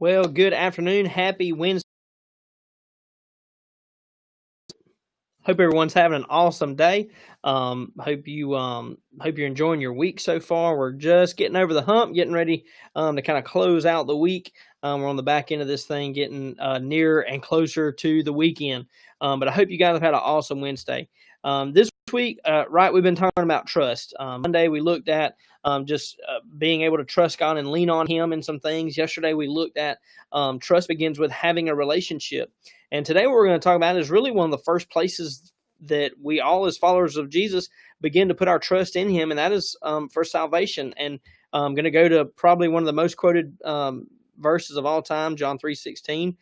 Well, good afternoon. Happy Wednesday. Hope everyone's having an awesome day. Hope you're enjoying your week so far. We're just getting over the hump, getting ready to kind of close out the week. We're on the back end of this thing, getting nearer and closer to the weekend. But I hope you guys have had an awesome Wednesday. This week, right, we've been talking about trust. Monday we looked at just being able to trust God and lean on Him in some things. Yesterday we looked at trust begins with having a relationship. And today, what we're going to talk about is really one of the first places that we all, as followers of Jesus, begin to put our trust in Him, and that is for salvation. And I'm going to go to probably one of the most quoted verses of all time. John 3:16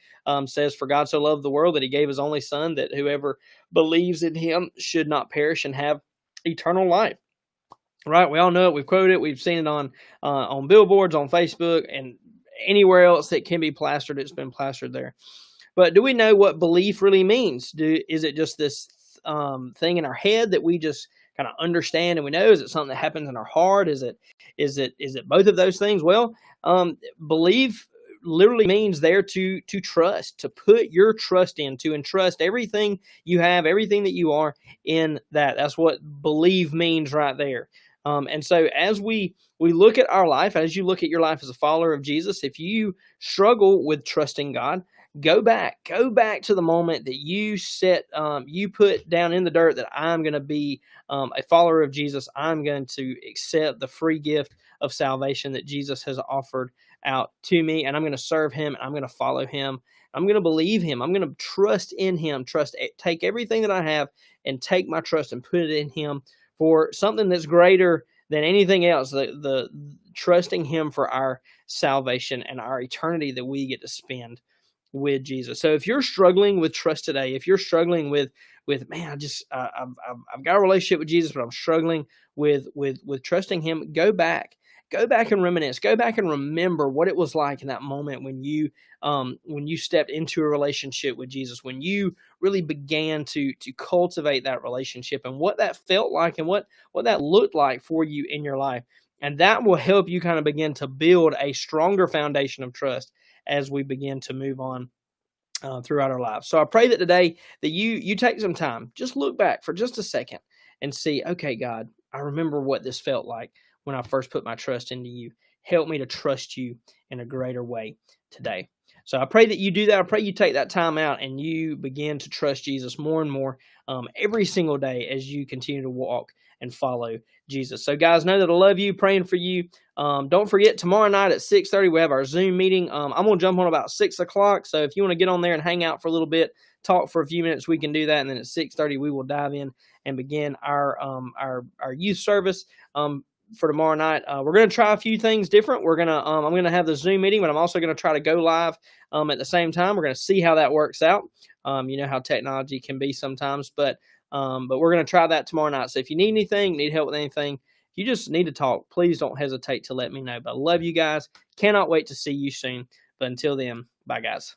says, "For God so loved the world that He gave His only Son, that whoever believes in Him should not perish and have eternal life." Right? We all know it. We've quoted it. We've seen it on billboards, on Facebook, and anywhere else that can be plastered. It's been plastered there. But do we know what belief really means? Is it just this thing in our head that we just kind of understand and we know? Is it something that happens in our heart? Is it both of those things? Well, belief literally means there to trust, to put your trust in, to entrust everything you have, everything that you are in that. That's what believe means right there. And so as we look at our life, as you look at your life as a follower of Jesus, if you struggle with trusting God, go back to the moment that you put down in the dirt that I'm going to be a follower of Jesus. I'm going to accept the free gift of salvation that Jesus has offered out to me, and I'm going to serve Him, and I'm going to follow Him. I'm going to believe Him. I'm going to trust in Him. Take everything that I have and take my trust and put it in Him for something that's greater than anything else. The trusting Him for our salvation and our eternity that we get to spend with Jesus. So if you're struggling with trust today, if you're struggling with man, I've got a relationship with Jesus, but I'm struggling with trusting Him, go back and reminisce. Go back and remember what it was like in that moment when you stepped into a relationship with Jesus, when you really began to cultivate that relationship, and what that felt like and what that looked like for you in your life. And that will help you kind of begin to build a stronger foundation of trust as we begin to move on throughout our lives. So I pray that today that you take some time, just look back for just a second and see, okay, God, I remember what this felt like when I first put my trust into you. Help me to trust you in a greater way today. So I pray that you do that. I pray you take that time out and you begin to trust Jesus more and more every single day as you continue to walk and follow Jesus. So guys, know that I love you, praying for you. Don't forget, tomorrow night at 6:30, we have our Zoom meeting. I'm going to jump on about 6 o'clock. So if you want to get on there and hang out for a little bit, talk for a few minutes, we can do that. And then at 6:30, we will dive in and begin our youth service for tomorrow night. We're going to try a few things different. I'm going to have the Zoom meeting, but I'm also going to try to go live at the same time. We're going to see how that works out. You know how technology can be sometimes, but we're going to try that tomorrow night. So if you need anything, need help with anything, if you just need to talk, please don't hesitate to let me know. But I love you guys. Cannot wait to see you soon. But until then, bye guys.